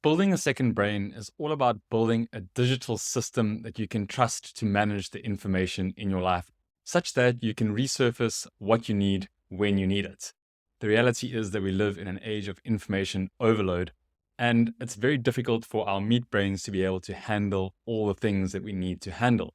Building a second brain is all about building a digital system that you can trust to manage the information in your life, such that you can resurface what you need when you need it. The reality is that we live in an age of information overload, and it's very difficult for our meat brains to be able to handle all the things that we need to handle.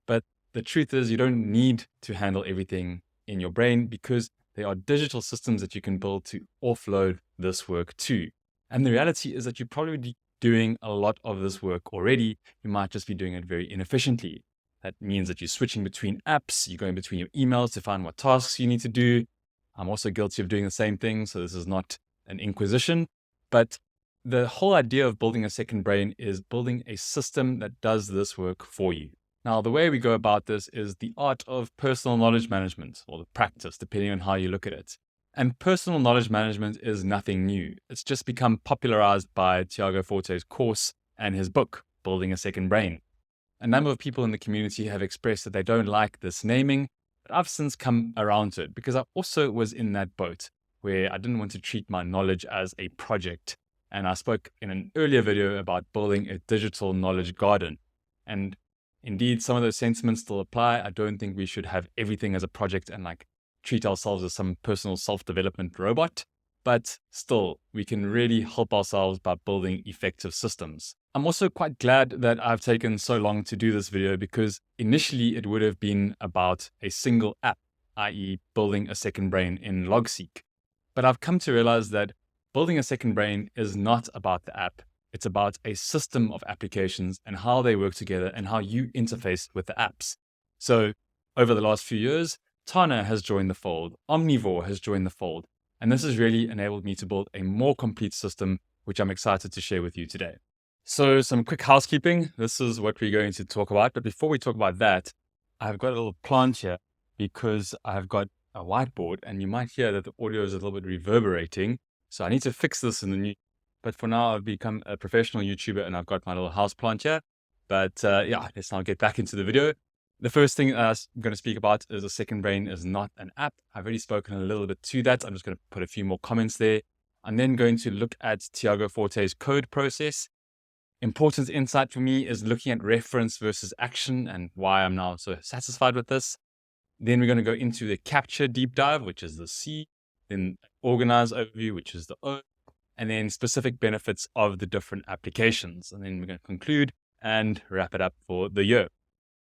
But the truth is, you don't need to handle everything in your brain because there are digital systems that you can build to offload this work to. And the reality is that you're probably doing a lot of this work already. You might just be doing it very inefficiently. That means that you're switching between apps, you're going between your emails to find what tasks you need to do. I'm also guilty of doing the same thing, so this is not an inquisition. But the whole idea of building a second brain is building a system that does this work for you. Now, the way we go about this is the art of personal knowledge management, or the practice, depending on how you look at it. And personal knowledge management is nothing new. It's just become popularized by Tiago Forte's course and his book, Building a Second Brain. A number of people in the community have expressed that they don't like this naming, but I've since come around to it because I also was in that boat where I didn't want to treat my knowledge as a project. And I spoke in an earlier video about building a digital knowledge garden. And indeed, some of those sentiments still apply. I don't think we should have everything as a project and treat ourselves as some personal self-development robot. But still, we can really help ourselves by building effective systems. I'm also quite glad that I've taken so long to do this video because initially it would have been about a single app, i.e. building a second brain in Logseq. But I've come to realize that building a second brain is not about the app. It's about a system of applications and how they work together and how you interface with the apps. So over the last few years, Tana has joined the fold, Omnivore has joined the fold, and this has really enabled me to build a more complete system, which I'm excited to share with you today. So some quick housekeeping. This is what we're going to talk about. But before we talk about that, I've got a little plant here because I've got a whiteboard and you might hear that the audio is a little bit reverberating. So I need to fix this in the new. But for now, I've become a professional YouTuber and I've got my little house plant here. But yeah, let's now get back into the video. The first thing I'm going to speak about is a second brain is not an app. I've already spoken a little bit to that. I'm just going to put a few more comments there. I'm then going to look at Tiago Forte's code process. Important insight for me is looking at reference versus action and why I'm now so satisfied with this. Then we're going to go into the capture deep dive, which is the C, then organize overview, which is the O, and then specific benefits of the different applications. And then we're going to conclude and wrap it up for the year.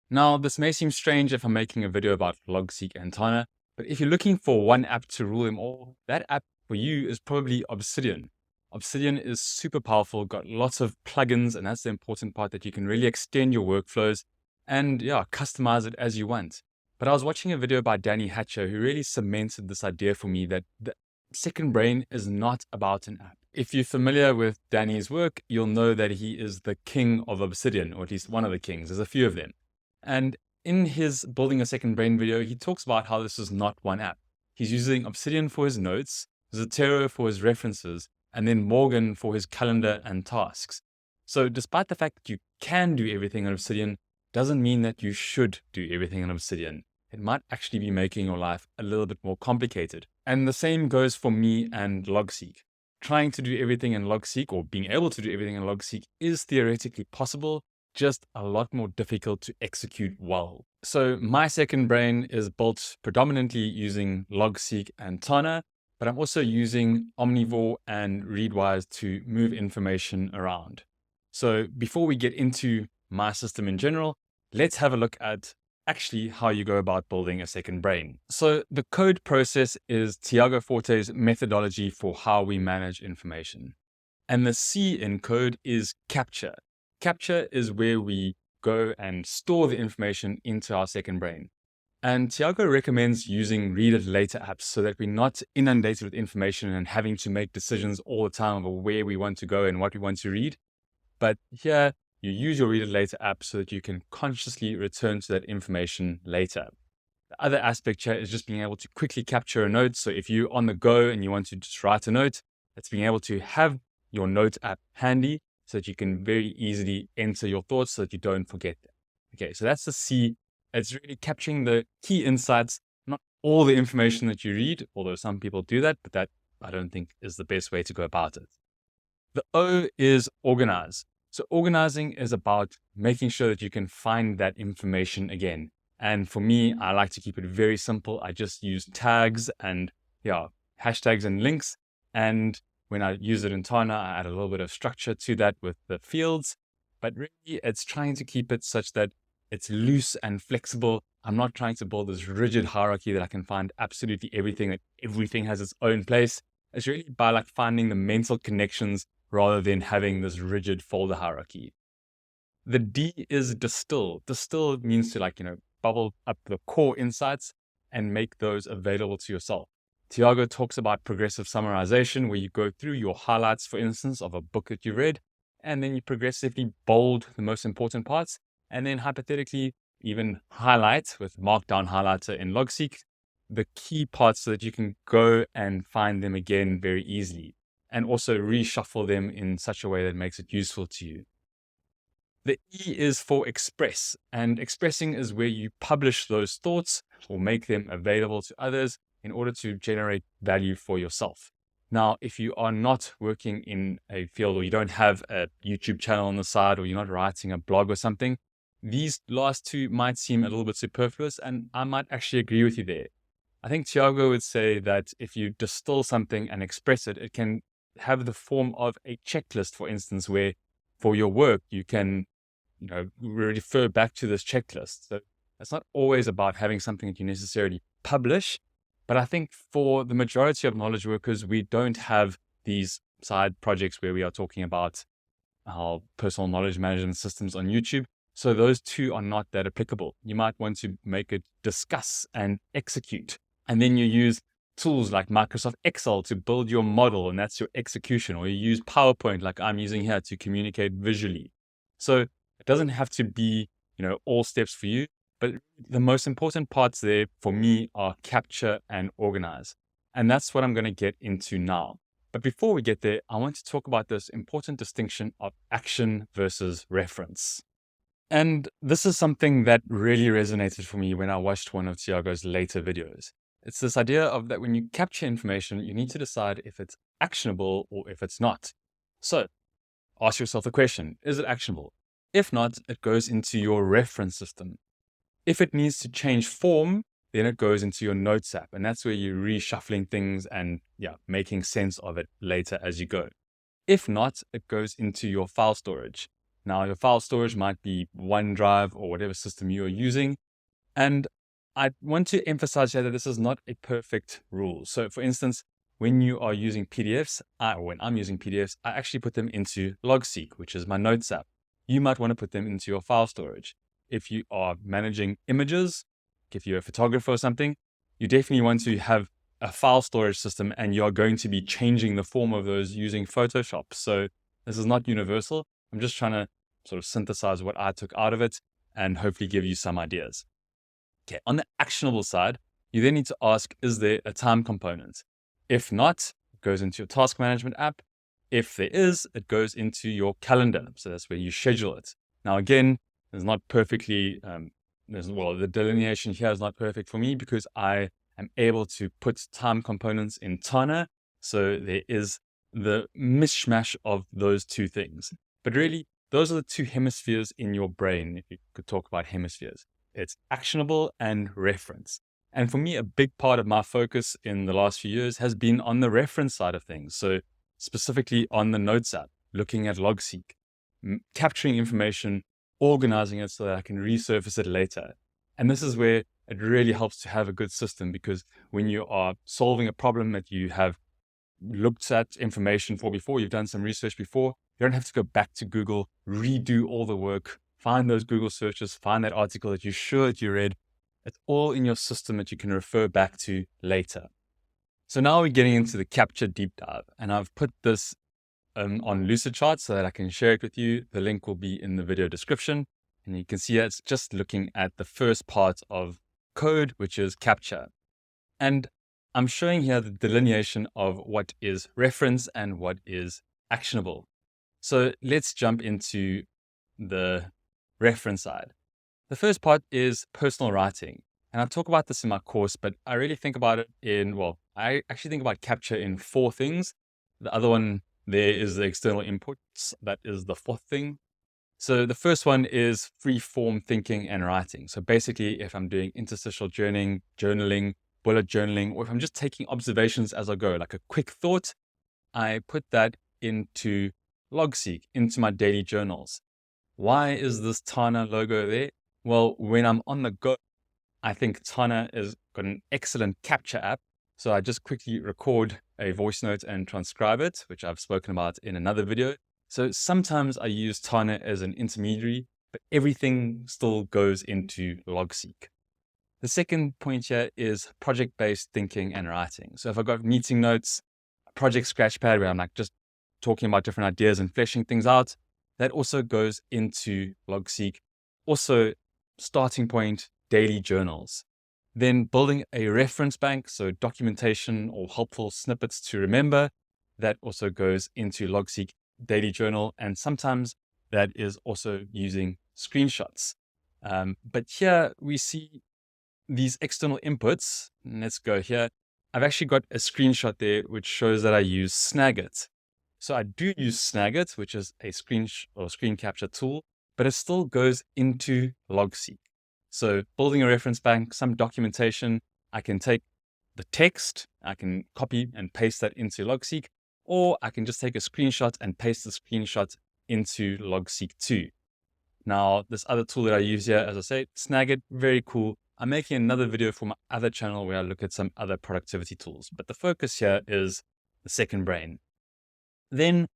Now, this may seem strange if I'm making a video about Logseq and Tana, but if you're looking for one app to rule them all, that app for you is probably Obsidian. Obsidian is super powerful, got lots of plugins, and that's the important part, that you can really extend your workflows and customize it as you want. But I was watching a video by Danny Hatcher who really cemented this idea for me that the second brain is not about an app. If you're familiar with Danny's work, you'll know that he is the king of Obsidian, or at least one of the kings. There's a few of them. And in his Building a Second Brain video, he talks about how this is not one app. He's using Obsidian for his notes, Zotero for his references, and then Morgan for his calendar and tasks. So despite the fact that you can do everything on Obsidian, doesn't mean that you should do everything on Obsidian. It might actually be making your life a little bit more complicated. And the same goes for me and Logseq. Trying to do everything in Logseq, or being able to do everything in Logseq, is theoretically possible, just a lot more difficult to execute well. So my second brain is built predominantly using Logseq and Tana, but I'm also using Omnivore and Readwise to move information around. So before we get into my system in general, let's have a look at actually how you go about building a second brain. So the code process is Tiago Forte's methodology for how we manage information. And the C in code is capture. Capture is where we go and store the information into our second brain. And Tiago recommends using read it later apps so that we're not inundated with information and having to make decisions all the time of where we want to go and what we want to read. But here, you use your read it later app so that you can consciously return to that information later. The other aspect here is just being able to quickly capture a note. So if you're on the go and you want to just write a note, it's being able to have your note app handy so that you can very easily enter your thoughts so that you don't forget them. Okay, so that's the C. It's really capturing the key insights, not all the information that you read, although some people do that, but that I don't think is the best way to go about it. The O is organize. So organizing is about making sure that you can find that information again. And for me, I like to keep it very simple. I just use tags and hashtags and links. And when I use it in Tana, I add a little bit of structure to that with the fields. But really, it's trying to keep it such that it's loose and flexible. I'm not trying to build this rigid hierarchy that I can find absolutely everything, that everything has its own place. It's really by like finding the mental connections rather than having this rigid folder hierarchy. The D is distill. Distill means to bubble up the core insights and make those available to yourself. Tiago talks about progressive summarization, where you go through your highlights, for instance, of a book that you read, and then you progressively bold the most important parts, and then hypothetically even highlight with Markdown Highlighter in Logseq the key parts so that you can go and find them again very easily, and also reshuffle them in such a way that makes it useful to you. The E is for express, and expressing is where you publish those thoughts or make them available to others in order to generate value for yourself. Now, if you are not working in a field, or you don't have a YouTube channel on the side, or you're not writing a blog or something, these last two might seem a little bit superfluous, and I might actually agree with you there. I think Tiago would say that if you distill something and express it, it can have the form of a checklist, for instance, where for your work, you can refer back to this checklist. So it's not always about having something that you necessarily publish, but I think for the majority of knowledge workers, we don't have these side projects where we are talking about our personal knowledge management systems on YouTube. So those two are not that applicable. You might want to make it discuss and execute. And then you use tools like Microsoft Excel to build your model, and that's your execution. Or you use PowerPoint like I'm using here to communicate visually. So it doesn't have to be, all steps for you, but the most important parts there for me are capture and organize. And that's what I'm going to get into now. But before we get there, I want to talk about this important distinction of action versus reference. And this is something that really resonated for me when I watched one of Tiago's later videos. It's this idea of that when you capture information, you need to decide if it's actionable or if it's not. So ask yourself the question, is it actionable? If not, it goes into your reference system. If it needs to change form, then it goes into your notes app. And that's where you're reshuffling things and making sense of it later as you go. If not, it goes into your file storage. Now, your file storage might be OneDrive or whatever system you are using. And I want to emphasize here that this is not a perfect rule. So for instance, when you are using PDFs, when I'm using PDFs, I actually put them into Logseq, which is my notes app. You might want to put them into your file storage. If you are managing images, if you're a photographer or something, you definitely want to have a file storage system, and you're going to be changing the form of those using Photoshop. So this is not universal. I'm just trying to sort of synthesize what I took out of it and hopefully give you some ideas. Okay, on the actionable side, you then need to ask, is there a time component? If not, it goes into your task management app. If there is, it goes into your calendar. So that's where you schedule it. Now, again, it's not perfectly, the delineation here is not perfect for me because I am able to put time components in Tana. So there is the mishmash of those two things. But really, those are the two hemispheres in your brain, if you could talk about hemispheres. It's actionable and reference. And for me, a big part of my focus in the last few years has been on the reference side of things. So specifically on the Notes app, looking at Logseq, capturing information, organizing it so that I can resurface it later. And this is where it really helps to have a good system, because when you are solving a problem that you have looked at information for before, you've done some research before, you don't have to go back to Google, redo all the work, find those Google searches, find that article that you're sure that you read. It's all in your system that you can refer back to later. So now we're getting into the capture deep dive, and I've put this on Lucidchart so that I can share it with you. The link will be in the video description, and you can see it's just looking at the first part of code, which is capture. And I'm showing here the delineation of what is reference and what is actionable. So let's jump into the reference side. The first part is personal writing. And I talk about this in my course, but I actually think about capture in 4 things. The other one there is the external inputs. That is the fourth thing. So the first one is free form thinking and writing. So basically, if I'm doing interstitial journaling, bullet journaling, or if I'm just taking observations as I go, like a quick thought, I put that into Logseq, into my daily journals. Why is this Tana logo there? Well, when I'm on the go, I think Tana has got an excellent capture app. So I just quickly record a voice note and transcribe it, which I've spoken about in another video. So sometimes I use Tana as an intermediary, but everything still goes into Logseq. The second point here is project-based thinking and writing. So if I've got meeting notes, a project scratchpad where I'm like just talking about different ideas and fleshing things out, that also goes into Logseq. Also, starting point, daily journals. Then building a reference bank, so documentation or helpful snippets to remember, that also goes into Logseq daily journal. And sometimes that is also using screenshots. But here we see these external inputs. Let's go here. I've actually got a screenshot there which shows that I use Snagit. So I do use Snagit, which is a screen capture tool, but it still goes into Logseq. So building a reference bank, some documentation, I can take the text, I can copy and paste that into Logseq, or I can just take a screenshot and paste the screenshot into Logseq too. Now, this other tool that I use here, as I say, Snagit, very cool. I'm making another video for my other channel where I look at some other productivity tools, but the focus here is the second brain. Then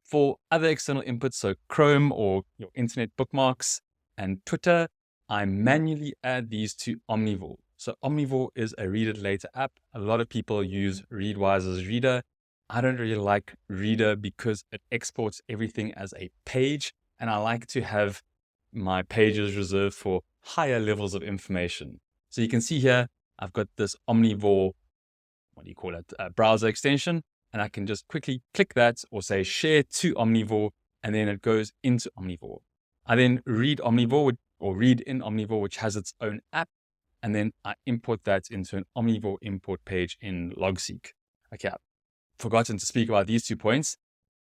for other external inputs, so Chrome or your internet bookmarks and Twitter, I manually add these to Omnivore. So Omnivore is a read it later app. A lot of people use Readwise's Reader. I don't really like Reader because it exports everything as a page, and I like to have my pages reserved for higher levels of information. So you can see here, I've got this Omnivore, browser extension, and I can just quickly click that or say share to Omnivore, and then it goes into Omnivore. I then read Omnivore or read in Omnivore, which has its own app, and then I import that into an Omnivore import page in Logseq. Okay, I've forgotten to speak about these 2 points.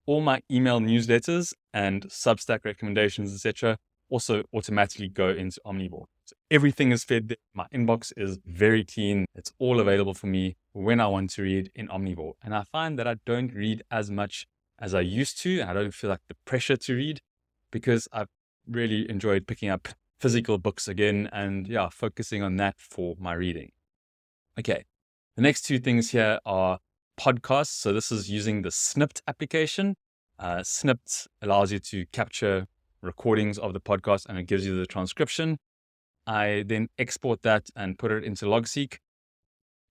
All my email newsletters and Substack recommendations, etc., also automatically go into Omnivore. So everything is fed there. My inbox is very clean. It's all available for me when I want to read in Omnivore. And I find that I don't read as much as I used to. I don't feel like the pressure to read because I've really enjoyed picking up physical books again and focusing on that for my reading. Okay, the next 2 things here are podcasts. So this is using the Snipped application. Snipped allows you to capture recordings of the podcast and it gives you the transcription. I then export that and put it into Logseq.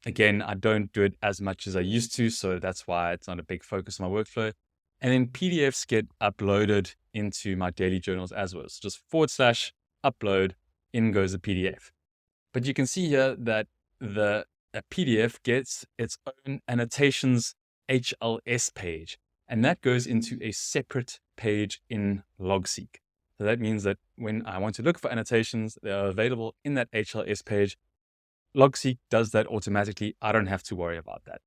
Again, I don't do it as much as I used to, so that's why it's not a big focus of my workflow. And then PDFs get uploaded into my daily journals as well. So just /upload, in goes the PDF. But you can see here that a PDF gets its own annotations HLS page, and that goes into a separate page in Logseq. So that means that when I want to look for annotations, they are available in that HLS page. Logseq does that automatically. I don't have to worry about that.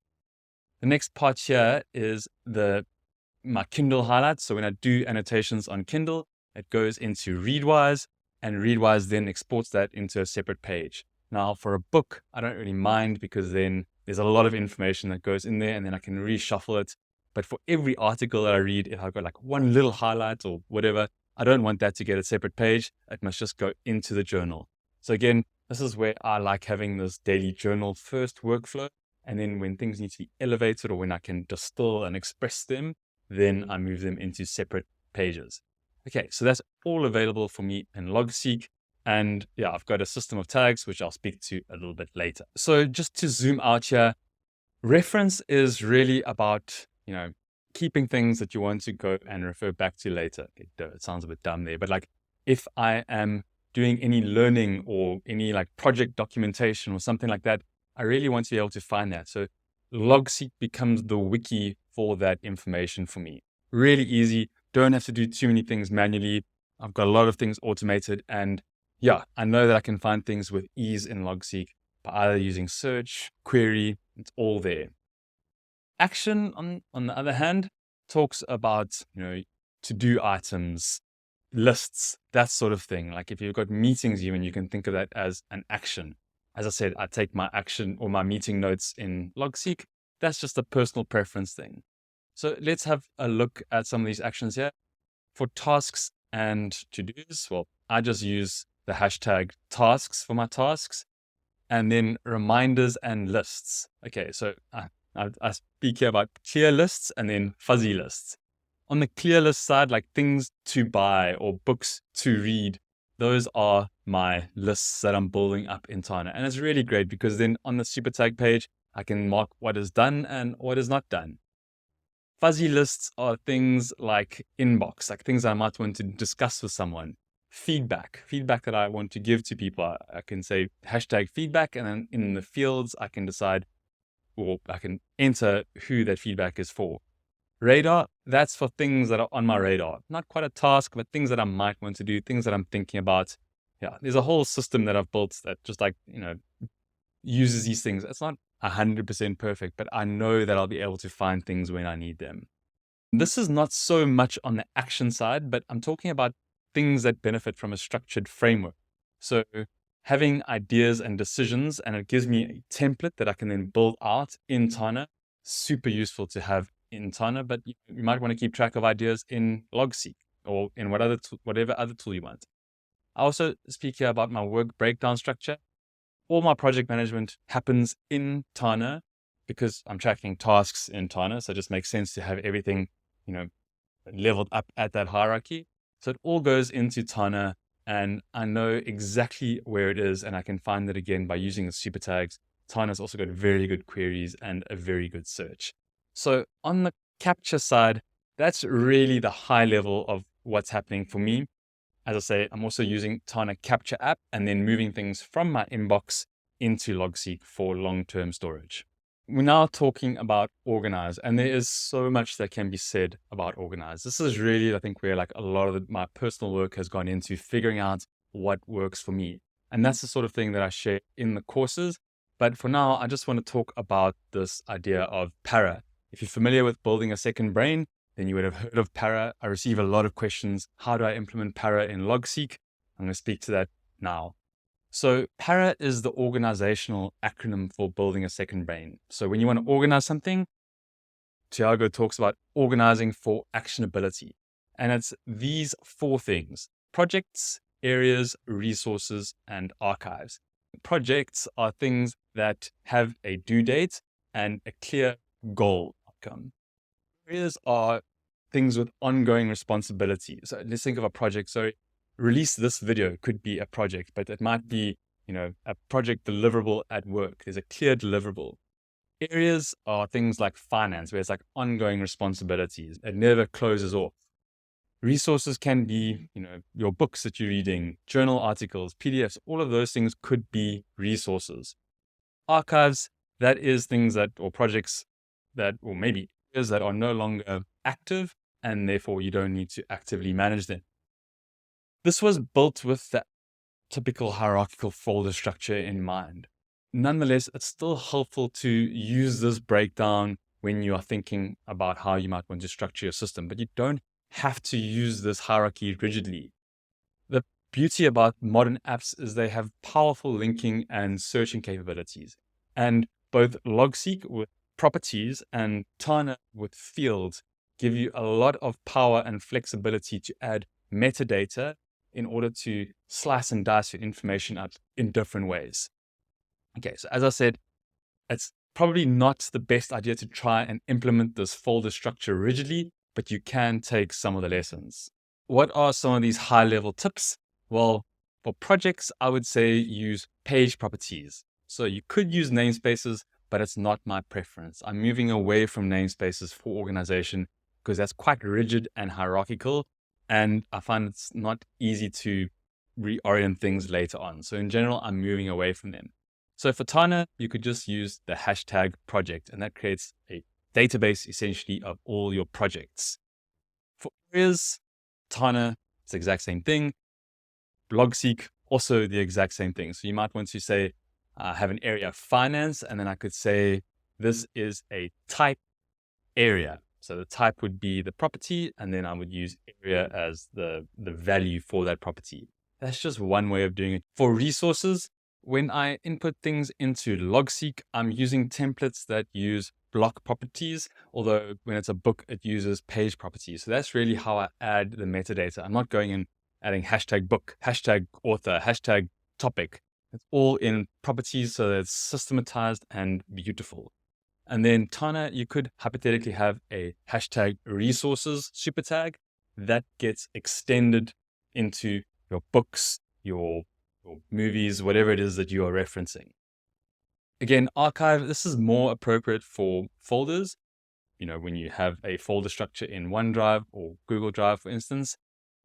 The next part here is my Kindle highlights. So when I do annotations on Kindle, it goes into Readwise, and Readwise then exports that into a separate page. Now, for a book, I don't really mind because then there's a lot of information that goes in there and then I can reshuffle it. But for every article that I read, if I've got like one little highlight or whatever, I don't want that to get a separate page. It must just go into the journal. So again, this is where I like having this daily journal first workflow. And then when things need to be elevated or when I can distill and express them, then I move them into separate pages. Okay, so that's all available for me in Logseq. And I've got a system of tags, which I'll speak to a little bit later. So just to zoom out here, reference is really about, keeping things that you want to go and refer back to later. It sounds a bit dumb there, but like if I am doing any learning or any like project documentation or something like that, I really want to be able to find that. So Logseq becomes the wiki for that information for me. Really easy. Don't have to do too many things manually. I've got a lot of things automated, and I know that I can find things with ease in Logseq by either using search, query, it's all there. Action, on the other hand, talks about, to-do items, lists, that sort of thing. Like if you've got meetings, even you can think of that as an action. As I said, I take my action or my meeting notes in Logseq. That's just a personal preference thing. So let's have a look at some of these actions here. For tasks and to-dos, well, I just use the hashtag tasks for my tasks, and then reminders and lists. Okay, so I speak here about clear lists and then fuzzy lists. On the clear list side, like things to buy or books to read, those are my lists that I'm building up in Tana. And it's really great because then on the super tag page, I can mark what is done and what is not done. Fuzzy lists are things like inbox, like things I might want to discuss with someone. Feedback that I want to give to people. I can say hashtag feedback, and then in the fields, I can decide, or I can enter who that feedback is for. Radar, that's for things that are on my radar. Not quite a task, but things that I might want to do, things that I'm thinking about. Yeah, there's a whole system that I've built that just uses these things. It's not 100% perfect, but I know that I'll be able to find things when I need them. This is not so much on the action side, but I'm talking about things that benefit from a structured framework. So having ideas and decisions, and it gives me a template that I can then build out in Tana. Super useful to have in Tana, but you might want to keep track of ideas in Logseq or in whatever other tool you want. I also speak here about my work breakdown structure. All my project management happens in Tana because I'm tracking tasks in Tana. So it just makes sense to have everything, leveled up at that hierarchy. So it all goes into Tana, and I know exactly where it is, and I can find it again by using the super tags. Tana's also got very good queries and a very good search. So on the capture side, that's really the high level of what's happening for me. As I say, I'm also using Tana Capture app and then moving things from my inbox into Logseq for long-term storage. We're now talking about Organize, and there is so much that can be said about Organize. This is really, I think, where like a lot of my personal work has gone into figuring out what works for me. And that's the sort of thing that I share in the courses. But for now, I just want to talk about this idea of para. If you're familiar with building a second brain, then you would have heard of para. I receive a lot of questions. How do I implement para in Logseq? I'm going to speak to that now. So para is the organizational acronym for building a second brain. So when you want to organize something, Tiago talks about organizing for actionability. And it's these four things: projects, areas, resources, and archives. Projects are things that have a due date and a clear goal outcome. Areas are things with ongoing responsibility. So let's think of a project. So release this video could be a project, but it might be, a project deliverable at work. There's a clear deliverable. Areas are things like finance, where it's like ongoing responsibilities. It never closes off. Resources can be, your books that you're reading, journal articles, PDFs, all of those things could be resources. Archives, that is things that, or projects that, or maybe areas that are no longer active, and therefore you don't need to actively manage them. This was built with that typical hierarchical folder structure in mind. Nonetheless, it's still helpful to use this breakdown when you are thinking about how you might want to structure your system, but you don't have to use this hierarchy rigidly. The beauty about modern apps is they have powerful linking and searching capabilities. And both Logseq with properties and Tana with fields give you a lot of power and flexibility to add metadata in order to slice and dice your information up in different ways. Okay, so as I said, it's probably not the best idea to try and implement this folder structure rigidly, but you can take some of the lessons. What are some of these high-level tips? Well, for projects, I would say use page properties. So you could use namespaces, but it's not my preference. I'm moving away from namespaces for organization because that's quite rigid and hierarchical, and I find it's not easy to reorient things later on. So in general, I'm moving away from them. So for Tana, you could just use the hashtag project, and that creates a database essentially of all your projects. For areas, Tana, it's the exact same thing. Logseq, also the exact same thing. So you might want to say, have an area of finance, and then I could say, this is a type area. So the type would be the property, and then I would use area as the value for that property. That's just one way of doing it. For resources, when I input things into Logseq, I'm using templates that use block properties, although when it's a book, it uses page properties. So that's really how I add the metadata. I'm not going in adding hashtag book, hashtag author, hashtag topic. It's all in properties so that it's systematized and beautiful. And then Tana, you could hypothetically have a hashtag resources super tag that gets extended into your books, your movies, whatever it is that you are referencing. Again, archive, this is more appropriate for folders. When you have a folder structure in OneDrive or Google Drive, for instance.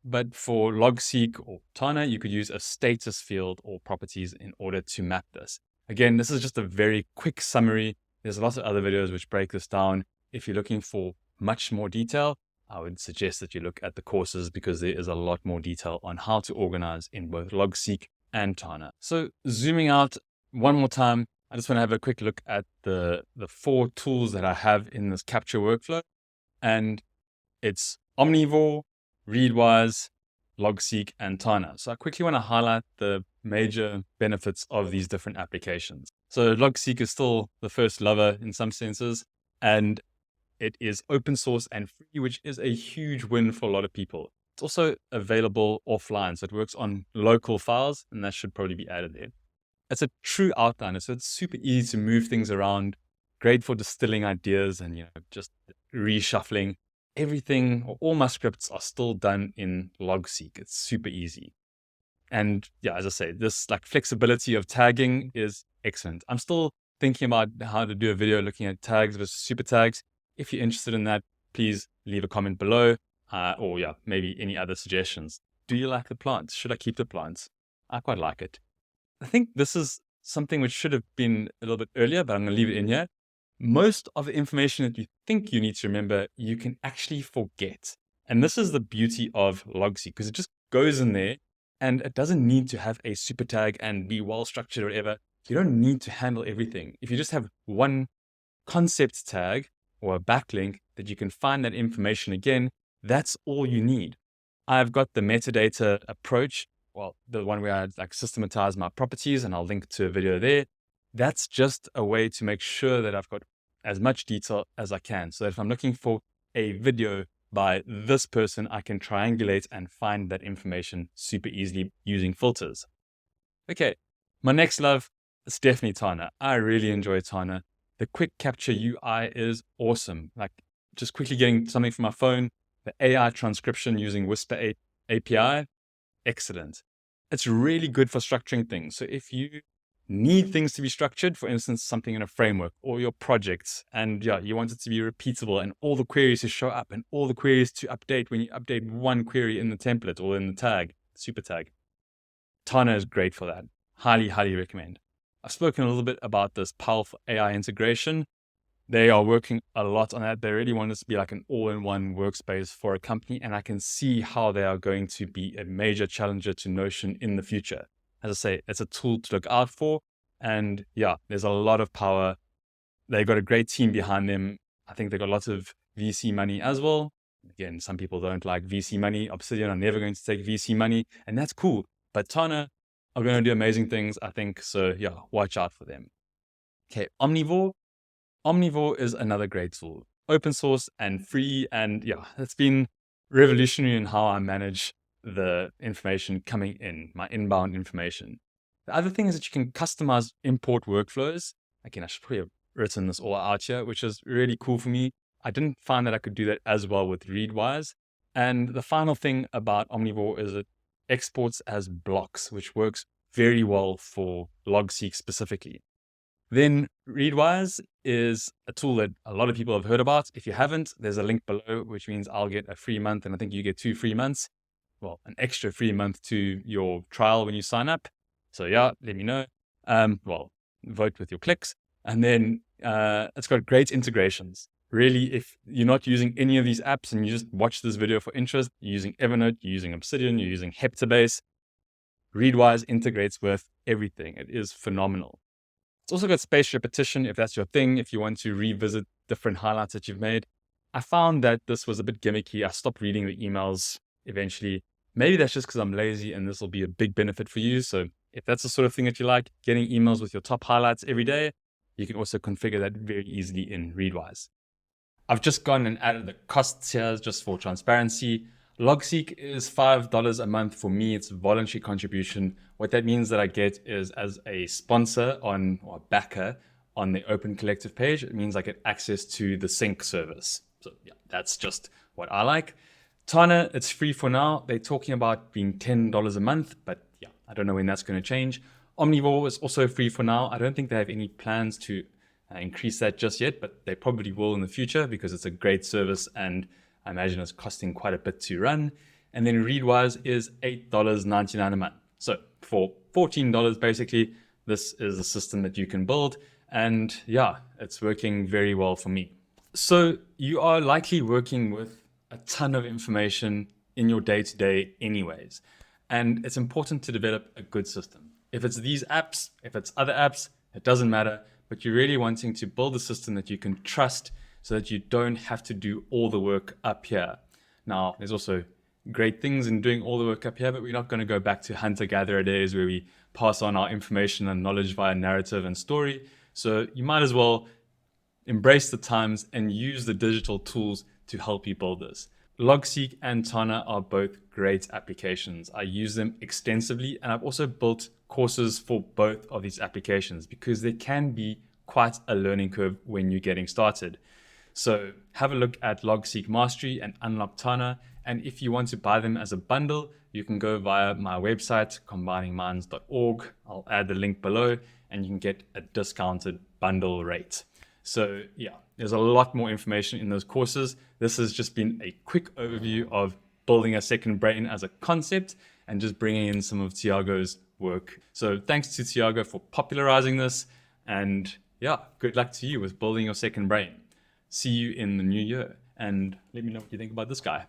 But for Logseq or Tana, you could use a status field or properties in order to map this. Again, this is just a very quick summary. There's lots of other videos which break this down. If you're looking for much more detail, I would suggest that you look at the courses because there is a lot more detail on how to organize in both Logseq and Tana. So zooming out one more time, I just want to have a quick look at the 4 tools that I have in this capture workflow. And it's Omnivore, Readwise, Logseq, and Tana. So I quickly want to highlight the major benefits of these different applications. So Logseq is still the first lover in some senses, and it is open source and free, which is a huge win for a lot of people. It's also available offline, so it works on local files, and that should probably be added there. It's a true outliner, so it's super easy to move things around, great for distilling ideas and just reshuffling. Everything, or all my scripts are still done in Logseq. It's super easy. And yeah, as I say, this flexibility of tagging is excellent. I'm still thinking about how to do a video looking at tags versus super tags. If you're interested in that, please leave a comment below, or maybe any other suggestions. Do you like the plants? Should I keep the plants? I quite like it. I think this is something which should have been a little bit earlier, but I'm going to leave it in here. Most of the information that you think you need to remember, you can actually forget. And this is the beauty of Logseq, because it just goes in there and it doesn't need to have a super tag and be well structured or whatever. You don't need to handle everything. If you just have one concept tag or a backlink that you can find that information again, that's all you need. I've got the metadata approach, the one where I systematize my properties, and I'll link to a video there. That's just a way to make sure that I've got as much detail as I can. So that if I'm looking for a video by this person, I can triangulate and find that information super easily using filters. Okay, my next love is definitely Tana. I really enjoy Tana. The quick capture UI is awesome. Just quickly getting something from my phone, the AI transcription using Whisper API, excellent. It's really good for structuring things. So if you need things to be structured, for instance, something in a framework or your projects, and you want it to be repeatable and all the queries to show up and all the queries to update when you update one query in the template or in the tag, super tag. Tana is great for that. Highly, highly recommend. I've spoken a little bit about this powerful AI integration. They are working a lot on that. They really want this to be like an all-in-one workspace for a company, and I can see how they are going to be a major challenger to Notion in the future. As I say, it's a tool to look out for, and there's a lot of power. They've got a great team behind them. I think they've got lots of VC money as well. Again, some people don't like VC money. Obsidian are never going to take VC money, and that's cool. But Tana are going to do amazing things, I think. So watch out for them. Okay, Omnivore. Omnivore is another great tool, open source and free. And it's been revolutionary in how I manage the information coming in, my inbound information. The other thing is that you can customize import workflows. Again, I should probably have written this all out here, which is really cool for me. I didn't find that I could do that as well with Readwise. And the final thing about Omnivore is it exports as blocks, which works very well for Logseq specifically. Then Readwise is a tool that a lot of people have heard about. If you haven't, there's a link below, which means I'll get a free month, and I think you get 2 free months. Well, an extra free month to your trial when you sign up. So let me know. Vote with your clicks. And then it's got great integrations. Really, if you're not using any of these apps and you just watch this video for interest, you're using Evernote, you're using Obsidian, you're using Heptabase, Readwise integrates with everything. It is phenomenal. It's also got spaced repetition if that's your thing, if you want to revisit different highlights that you've made. I found that this was a bit gimmicky. I stopped reading the emails eventually. Maybe that's just because I'm lazy and this will be a big benefit for you. So if that's the sort of thing that you like, getting emails with your top highlights every day, you can also configure that very easily in Readwise. I've just gone and added the costs here just for transparency. Logseq is $5 a month for me. It's a voluntary contribution. What that means that I get is as a sponsor or a backer on the Open Collective page, it means I get access to the sync service. So yeah, that's just what I like. Tana, it's free for now. They're talking about being $10 a month, but yeah, I don't know when that's going to change. Omnivore is also free for now. I don't think they have any plans to increase that just yet, but they probably will in the future because it's a great service and I imagine it's costing quite a bit to run. And then Readwise is $8.99 a month. So for $14, basically, this is a system that you can build. And yeah, it's working very well for me. So you are likely working with a ton of information in your day-to-day anyways. And it's important to develop a good system. If it's these apps, if it's other apps, it doesn't matter, but you're really wanting to build a system that you can trust so that you don't have to do all the work up here. Now, there's also great things in doing all the work up here, but we're not going to go back to hunter-gatherer days where we pass on our information and knowledge via narrative and story. So you might as well embrace the times and use the digital tools to help you build this. Logseq and Tana are both great applications. I use them extensively, and I've also built courses for both of these applications because there can be quite a learning curve when you're getting started. So have a look at Logseq Mastery and Unlock Tana, and if you want to buy them as a bundle, you can go via my website, combiningminds.org. I'll add the link below, and you can get a discounted bundle rate. So yeah, there's a lot more information in those courses. This has just been a quick overview of building a second brain as a concept and just bringing in some of Tiago's work. So thanks to Tiago for popularizing this. And yeah, good luck to you with building your second brain. See you in the new year. And let me know what you think about this guy.